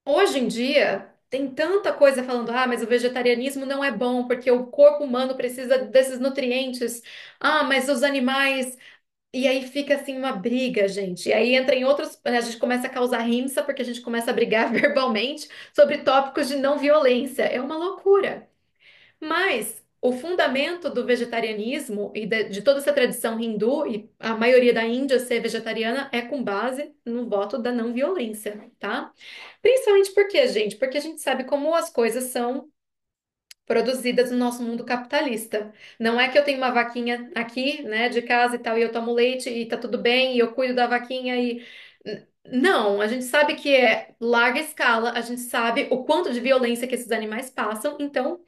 hoje em dia tem tanta coisa falando, ah, mas o vegetarianismo não é bom porque o corpo humano precisa desses nutrientes. Ah, mas os animais. E aí fica assim uma briga, gente. E aí entra em outros. A gente começa a causar rimsa porque a gente começa a brigar verbalmente sobre tópicos de não violência. É uma loucura. Mas o fundamento do vegetarianismo e de toda essa tradição hindu, e a maioria da Índia ser vegetariana, é com base no voto da não violência, tá? Principalmente porque, gente, porque a gente sabe como as coisas são produzidas no nosso mundo capitalista. Não é que eu tenho uma vaquinha aqui, né, de casa e tal, e eu tomo leite e tá tudo bem, e eu cuido da vaquinha e. Não, a gente sabe que é larga escala, a gente sabe o quanto de violência que esses animais passam, então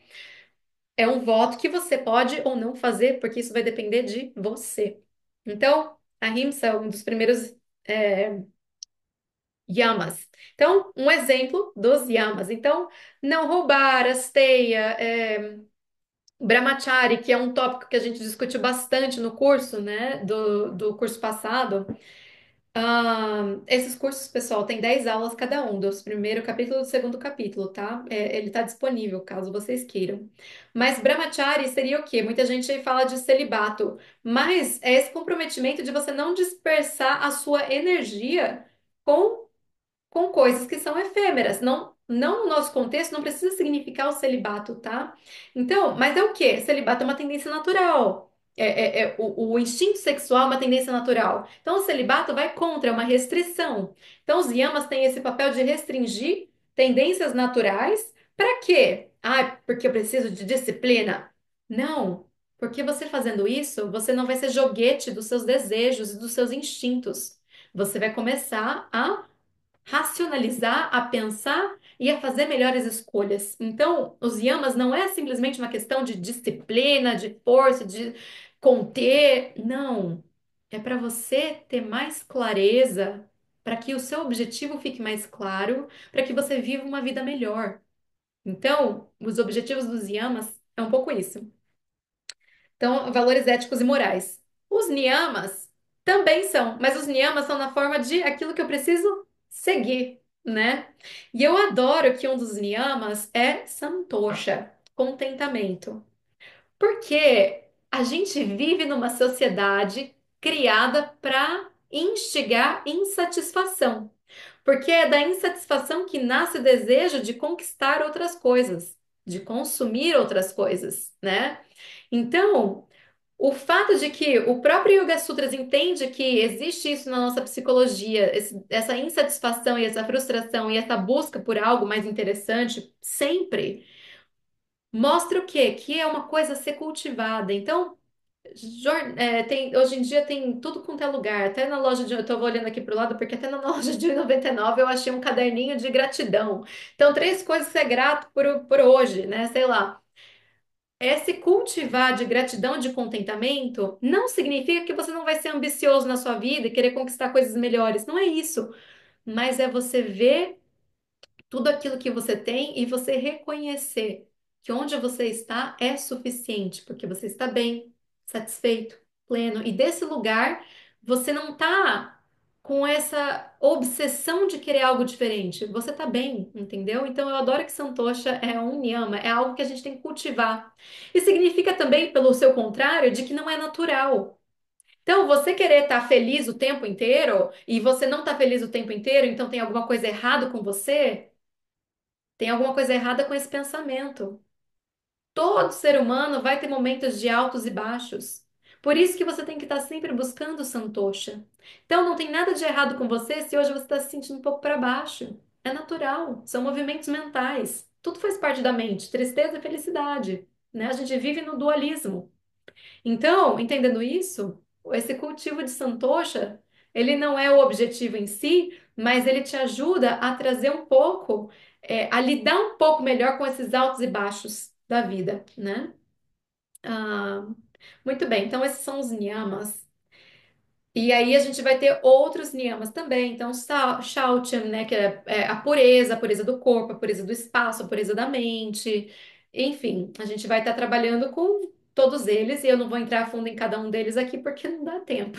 é um voto que você pode ou não fazer, porque isso vai depender de você. Então, a rimsa é um dos primeiros é, yamas. Então, um exemplo dos yamas. Então, não roubar, asteia, brahmachari, que é um tópico que a gente discutiu bastante no curso, né, do curso passado. Esses cursos, pessoal, tem 10 aulas cada um, do primeiro capítulo e do segundo capítulo, tá? Ele tá disponível, caso vocês queiram. Mas Brahmachari seria o quê? Muita gente aí fala de celibato, mas é esse comprometimento de você não dispersar a sua energia com coisas que são efêmeras. Não, não no nosso contexto, não precisa significar o celibato, tá? Então, mas é o quê? Celibato é uma tendência natural. O instinto sexual é uma tendência natural. Então, o celibato vai contra, é uma restrição. Então, os yamas têm esse papel de restringir tendências naturais. Para quê? Ah, porque eu preciso de disciplina. Não, porque você fazendo isso, você não vai ser joguete dos seus desejos e dos seus instintos. Você vai começar a racionalizar, a pensar e a fazer melhores escolhas. Então, os yamas não é simplesmente uma questão de disciplina, de força, de conter. Não. É para você ter mais clareza, para que o seu objetivo fique mais claro, para que você viva uma vida melhor. Então, os objetivos dos yamas é um pouco isso. Então, valores éticos e morais. Os niyamas também são, mas os niyamas são na forma de aquilo que eu preciso seguir, né? E eu adoro que um dos niyamas é santosha, contentamento. Porque a gente vive numa sociedade criada para instigar insatisfação. Porque é da insatisfação que nasce o desejo de conquistar outras coisas, de consumir outras coisas, né? Então, o fato de que o próprio Yoga Sutras entende que existe isso na nossa psicologia, essa insatisfação e essa frustração e essa busca por algo mais interessante, sempre mostra o quê? Que é uma coisa a ser cultivada. Então, hoje em dia tem tudo quanto é lugar, até na loja de. Eu estava olhando aqui pro lado, porque até na loja de 99 eu achei um caderninho de gratidão. Então, três coisas que você é grato por hoje, né? Sei lá. Esse cultivar de gratidão, de contentamento, não significa que você não vai ser ambicioso na sua vida e querer conquistar coisas melhores. Não é isso. Mas é você ver tudo aquilo que você tem e você reconhecer que onde você está é suficiente, porque você está bem, satisfeito, pleno. E desse lugar, você não está com essa obsessão de querer algo diferente. Você está bem, entendeu? Então eu adoro que Santosha é um niyama, é algo que a gente tem que cultivar. E significa também, pelo seu contrário, de que não é natural. Então, você querer estar feliz o tempo inteiro e você não está feliz o tempo inteiro, então tem alguma coisa errada com você, tem alguma coisa errada com esse pensamento. Todo ser humano vai ter momentos de altos e baixos. Por isso que você tem que estar sempre buscando o santosha. Então não tem nada de errado com você se hoje você está se sentindo um pouco para baixo. É natural, são movimentos mentais. Tudo faz parte da mente, tristeza e felicidade, né? A gente vive no dualismo. Então, entendendo isso, esse cultivo de santosha, ele não é o objetivo em si, mas ele te ajuda a trazer um pouco, a lidar um pouco melhor com esses altos e baixos da vida, né? Ah, muito bem, então esses são os niyamas. E aí a gente vai ter outros niyamas também. Então, Shaucham, né, que é a pureza do corpo, a pureza do espaço, a pureza da mente. Enfim, a gente vai estar trabalhando com todos eles e eu não vou entrar a fundo em cada um deles aqui porque não dá tempo.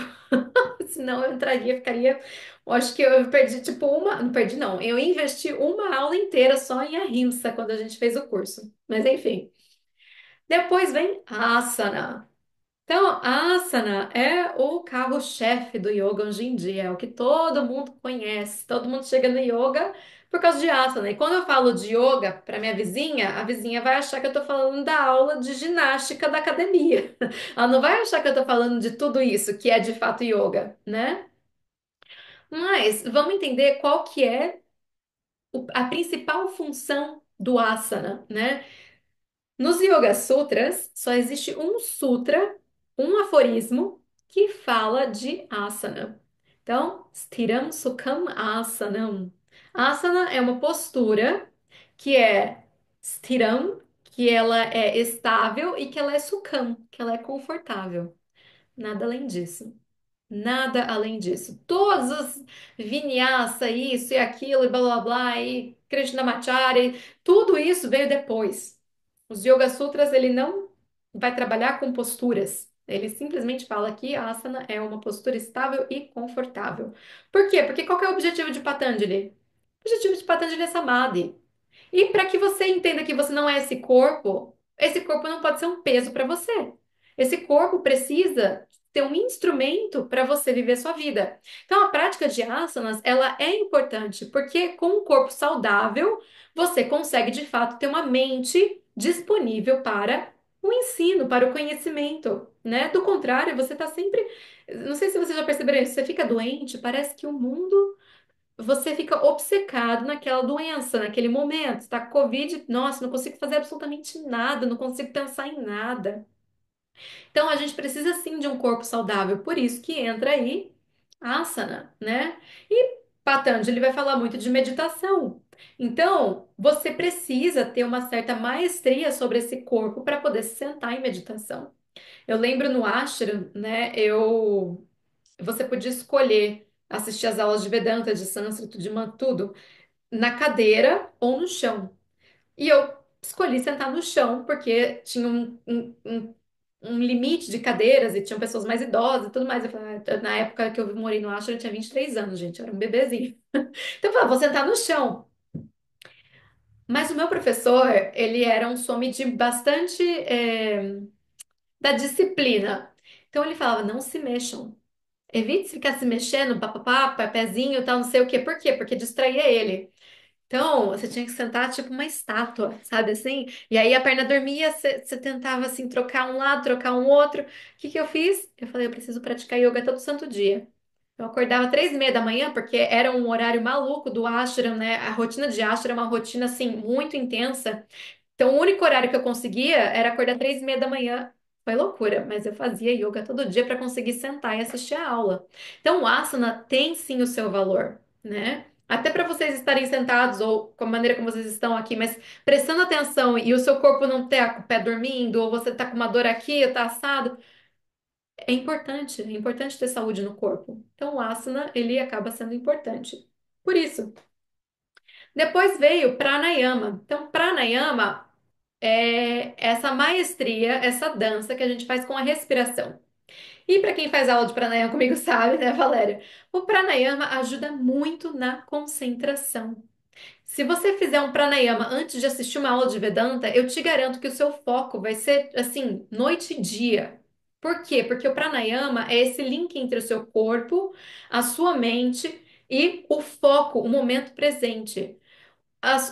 Senão eu entraria, ficaria. Eu acho que eu perdi tipo uma. Não perdi, não. Eu investi uma aula inteira só em ahimsa quando a gente fez o curso. Mas enfim. Depois vem asana. Então, asana é o carro-chefe do yoga hoje em dia, é o que todo mundo conhece. Todo mundo chega no yoga por causa de asana. E quando eu falo de yoga para minha vizinha, a vizinha vai achar que eu estou falando da aula de ginástica da academia. Ela não vai achar que eu estou falando de tudo isso que é de fato yoga, né? Mas vamos entender qual que é a principal função do asana, né? Nos Yoga Sutras, só existe um sutra, um aforismo, que fala de asana. Então, Sthiram Sukham Asanam. Asana é uma postura que é Sthiram, que ela é estável e que ela é Sukham, que ela é confortável. Nada além disso. Nada além disso. Todos os vinyasa, isso e aquilo, e blá blá blá, e Krishnamacharya, tudo isso veio depois. Os Yoga Sutras, ele não vai trabalhar com posturas. Ele simplesmente fala que a asana é uma postura estável e confortável. Por quê? Porque qual que é o objetivo de Patanjali? O objetivo de Patanjali é Samadhi. E para que você entenda que você não é esse corpo não pode ser um peso para você. Esse corpo precisa ter um instrumento para você viver sua vida. Então, a prática de asanas, ela é importante, porque com um corpo saudável, você consegue de fato ter uma mente disponível para o ensino, para o conhecimento, né? Do contrário, você está sempre, não sei se você já perceberam isso, você fica doente, parece que o mundo você fica obcecado naquela doença, naquele momento. Tá com Covid, nossa, não consigo fazer absolutamente nada, não consigo pensar em nada. Então a gente precisa sim de um corpo saudável, por isso que entra aí a asana, né? E Patanjali vai falar muito de meditação. Então, você precisa ter uma certa maestria sobre esse corpo para poder se sentar em meditação. Eu lembro no ashram, né? Você podia escolher assistir às aulas de Vedanta, de sânscrito, de tudo na cadeira ou no chão. E eu escolhi sentar no chão porque tinha um limite de cadeiras e tinham pessoas mais idosas e tudo mais. Eu falei, na época que eu morei no Ashram, eu tinha 23 anos, gente, eu era um bebezinho. Então eu falei, vou sentar no chão. Mas o meu professor, ele era um some de bastante da disciplina. Então ele falava, não se mexam. Evite ficar se mexendo, papapá, pezinho, tal, não sei o quê. Por quê? Porque distraía ele. Então, você tinha que sentar tipo uma estátua, sabe assim? E aí a perna dormia, você tentava assim trocar um lado, trocar um outro. O que que eu fiz? Eu falei, eu preciso praticar yoga todo santo dia. Eu acordava 3:30 da manhã, porque era um horário maluco do ashram, né? A rotina de ashram é uma rotina assim muito intensa. Então, o único horário que eu conseguia era acordar 3:30 da manhã. Foi loucura, mas eu fazia yoga todo dia para conseguir sentar e assistir a aula. Então, o asana tem sim o seu valor, né? Até para vocês estarem sentados ou com a maneira como vocês estão aqui, mas prestando atenção e o seu corpo não ter o pé dormindo, ou você tá com uma dor aqui, tá assado, é importante ter saúde no corpo. Então, o asana, ele acaba sendo importante. Por isso, depois veio pranayama. Então, pranayama é essa maestria, essa dança que a gente faz com a respiração. E para quem faz aula de pranayama comigo sabe, né, Valéria? O pranayama ajuda muito na concentração. Se você fizer um pranayama antes de assistir uma aula de Vedanta, eu te garanto que o seu foco vai ser assim, noite e dia. Por quê? Porque o pranayama é esse link entre o seu corpo, a sua mente e o foco, o momento presente.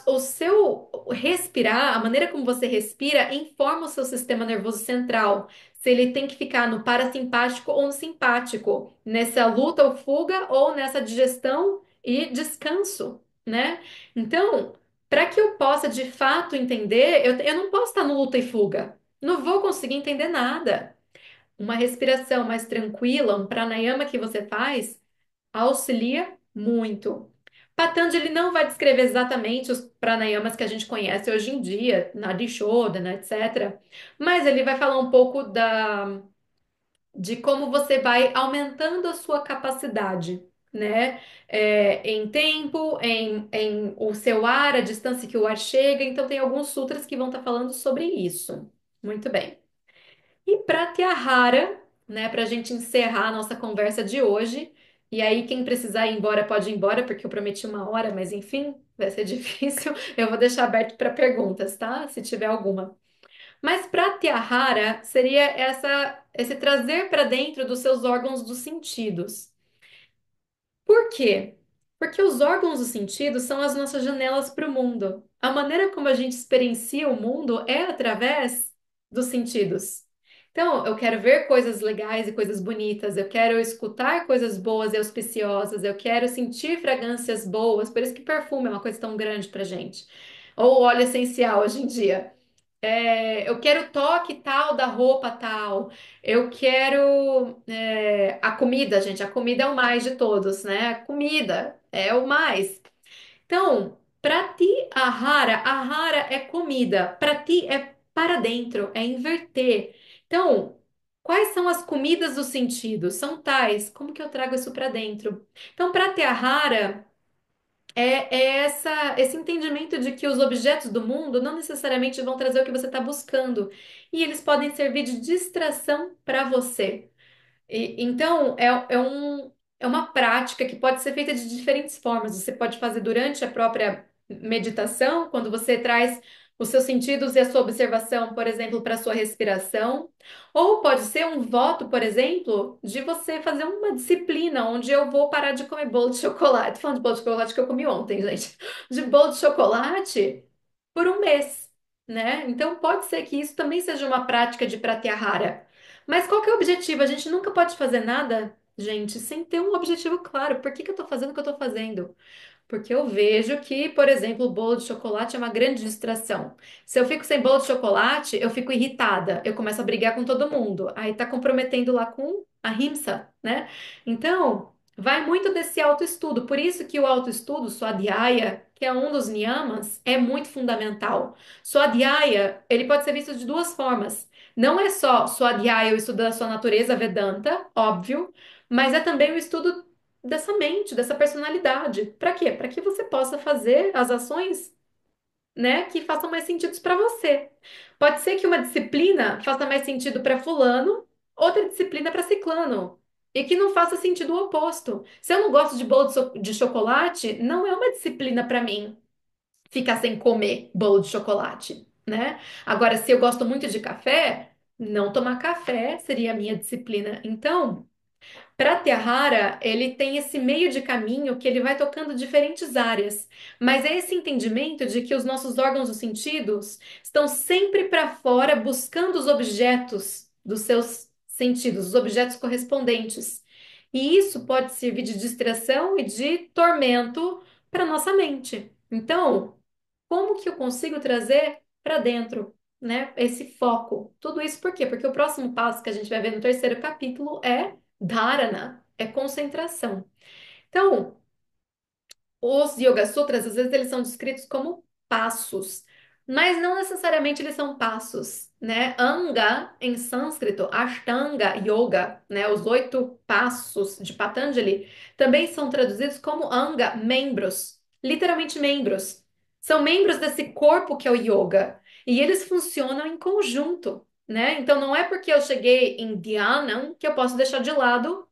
o seu respirar, a maneira como você respira, informa o seu sistema nervoso central. Se ele tem que ficar no parasimpático ou no simpático, nessa luta ou fuga ou nessa digestão e descanso, né? Então, para que eu possa de fato entender, eu não posso estar no luta e fuga. Não vou conseguir entender nada. Uma respiração mais tranquila, um pranayama que você faz auxilia muito. Patanjali não vai descrever exatamente os pranayamas que a gente conhece hoje em dia, Nadi Shodhana, etc. Mas ele vai falar um pouco de como você vai aumentando a sua capacidade, né? Em tempo, em o seu ar, a distância que o ar chega. Então, tem alguns sutras que vão estar falando sobre isso. Muito bem. E Pratyahara, né, para a gente encerrar a nossa conversa de hoje. E aí, quem precisar ir embora pode ir embora, porque eu prometi uma hora, mas enfim, vai ser difícil. Eu vou deixar aberto para perguntas, tá? Se tiver alguma. Mas Pratyahara seria esse trazer para dentro dos seus órgãos dos sentidos. Por quê? Porque os órgãos dos sentidos são as nossas janelas para o mundo. A maneira como a gente experiencia o mundo é através dos sentidos. Então, eu quero ver coisas legais e coisas bonitas, eu quero escutar coisas boas e auspiciosas, eu quero sentir fragrâncias boas, por isso que perfume é uma coisa tão grande pra gente. Ou óleo essencial hoje em dia. Eu quero o toque tal da roupa tal. Eu quero a comida, gente. A comida é o mais de todos, né? A comida é o mais. Então, para ti, ahara é comida. Para ti é para dentro, é inverter. Então, quais são as comidas dos sentidos? São tais. Como que eu trago isso para dentro? Então, para ti, ahara esse entendimento de que os objetos do mundo não necessariamente vão trazer o que você está buscando, e eles podem servir de distração para você. Então, é uma prática que pode ser feita de diferentes formas. Você pode fazer durante a própria meditação, quando você traz os seus sentidos e a sua observação, por exemplo, para a sua respiração. Ou pode ser um voto, por exemplo, de você fazer uma disciplina onde eu vou parar de comer bolo de chocolate. Tô falando de bolo de chocolate que eu comi ontem, gente. De bolo de chocolate por um mês, né? Então, pode ser que isso também seja uma prática de pratyahara. Mas qual que é o objetivo? A gente nunca pode fazer nada, gente, sem ter um objetivo claro. Por que que eu tô fazendo o que eu tô fazendo? Porque eu vejo que, por exemplo, o bolo de chocolate é uma grande distração. Se eu fico sem bolo de chocolate, eu fico irritada, eu começo a brigar com todo mundo. Aí tá comprometendo lá com a rimsa, né? Então, vai muito desse autoestudo. Por isso que o autoestudo, Swadhyaya, que é um dos niyamas, é muito fundamental. Swadhyaya, ele pode ser visto de duas formas. Não é só Swadhyaya, o estudo da sua natureza Vedanta, óbvio, mas é também o estudo dessa mente, dessa personalidade. Para quê? Para que você possa fazer as ações, né, que façam mais sentido para você. Pode ser que uma disciplina faça mais sentido para fulano, outra disciplina para ciclano. E que não faça sentido o oposto. Se eu não gosto de bolo de chocolate, não é uma disciplina para mim ficar sem comer bolo de chocolate, né? Agora, se eu gosto muito de café, não tomar café seria a minha disciplina. Então, Pratyahara, ele tem esse meio de caminho que ele vai tocando diferentes áreas, mas é esse entendimento de que os nossos órgãos dos sentidos estão sempre para fora buscando os objetos dos seus sentidos, os objetos correspondentes. E isso pode servir de distração e de tormento para nossa mente. Então, como que eu consigo trazer para dentro, né, esse foco? Tudo isso por quê? Porque o próximo passo que a gente vai ver no terceiro capítulo é dharana, é concentração. Então, os Yoga Sutras, às vezes, eles são descritos como passos, mas não necessariamente eles são passos, né? Anga, em sânscrito, Ashtanga Yoga, né? Os 8 passos de Patanjali, também são traduzidos como Anga, membros, literalmente membros. São membros desse corpo que é o yoga, e eles funcionam em conjunto, né? Então, não é porque eu cheguei em Dhyanam que eu posso deixar de lado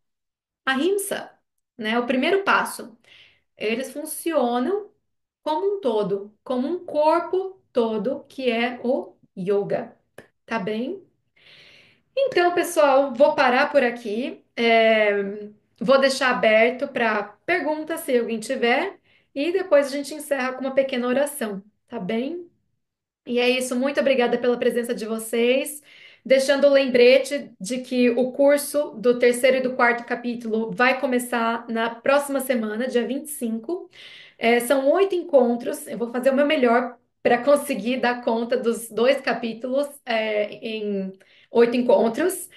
a Ahimsa, né? O primeiro passo. Eles funcionam como um todo, como um corpo todo, que é o yoga. Tá bem? Então, pessoal, vou parar por aqui. Vou deixar aberto para perguntas, se alguém tiver. e depois a gente encerra com uma pequena oração, tá bem? E é isso, muito obrigada pela presença de vocês. Deixando o lembrete de que o curso do terceiro e do quarto capítulo vai começar na próxima semana, dia 25. São 8 encontros, eu vou fazer o meu melhor para conseguir dar conta dos 2 capítulos, em 8 encontros.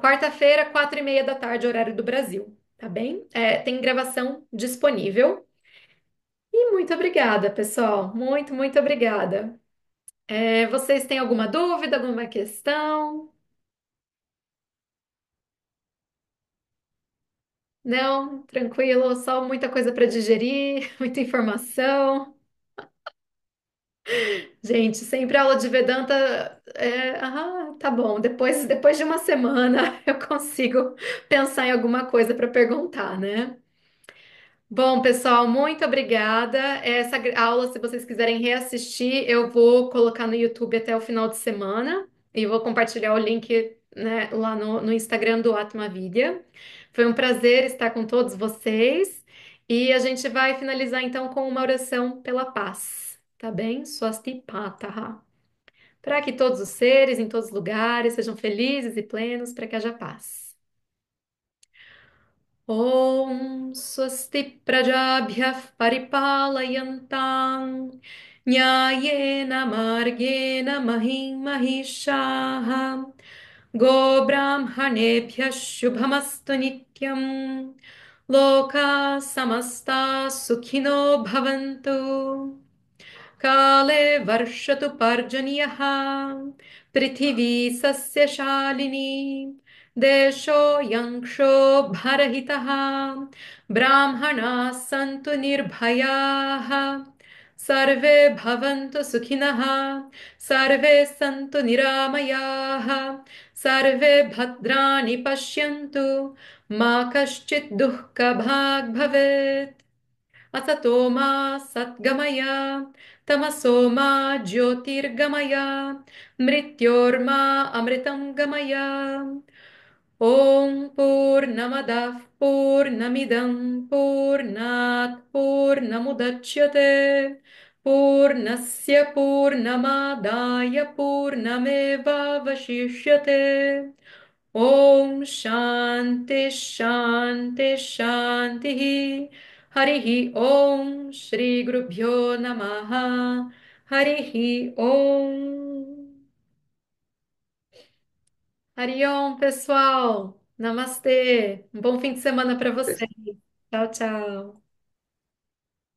Quarta-feira, 4h30 da tarde, horário do Brasil, tá bem? Tem gravação disponível. E muito obrigada, pessoal. Muito, muito obrigada. Vocês têm alguma dúvida, alguma questão? Não? Tranquilo, só muita coisa para digerir, muita informação. Gente, sempre aula de Vedanta. Tá bom. Depois de uma semana eu consigo pensar em alguma coisa para perguntar, né? Bom, pessoal, muito obrigada. Essa aula, se vocês quiserem reassistir, eu vou colocar no YouTube até o final de semana e vou compartilhar o link, né, lá no Instagram do Atma Vidya. Foi um prazer estar com todos vocês e a gente vai finalizar então com uma oração pela paz, tá bem? Swasti Pataha. Para que todos os seres em todos os lugares sejam felizes e plenos, para que haja paz. ॐ स्वस्ति प्रजाभ्यः परिपालयन्तां न्यायेन मार्गेण महीं महिषाः गोब्राह्मणेभ्यः शुभमस्तु नित्यम् लोकाः समस्ताः सुखिनो भवन्तु काले वर्षतु पर्जन्यः पृथिवी सस्यशालिनी देशोऽयं क्षोभरहितः ब्राह्मणाः सन्तु निर्भयाः सर्वे भवन्तु सुखिनः सर्वे सन्तु निरामयाः सर्वे भद्राणि पश्यन्तु मा कश्चित् दुःखभाग् भवेत् असतो मा सद्गमय तमसो मा ज्योतिर्गमय मृत्योर्मा अमृतं गमय ॐ पूर्णमदः पूर्णमिदं पूर्णात् पूर्णमुदच्यते पूर्णस्य पूर्णमादाय पूर्णमेवावशिष्यते ॐ शान्ति शान्ति शान्तिः हरिः ॐ श्रीगुरुभ्यो नमः हरिः ॐ Hariom, pessoal. Namastê. Um bom fim de semana para vocês. Tchau, tchau.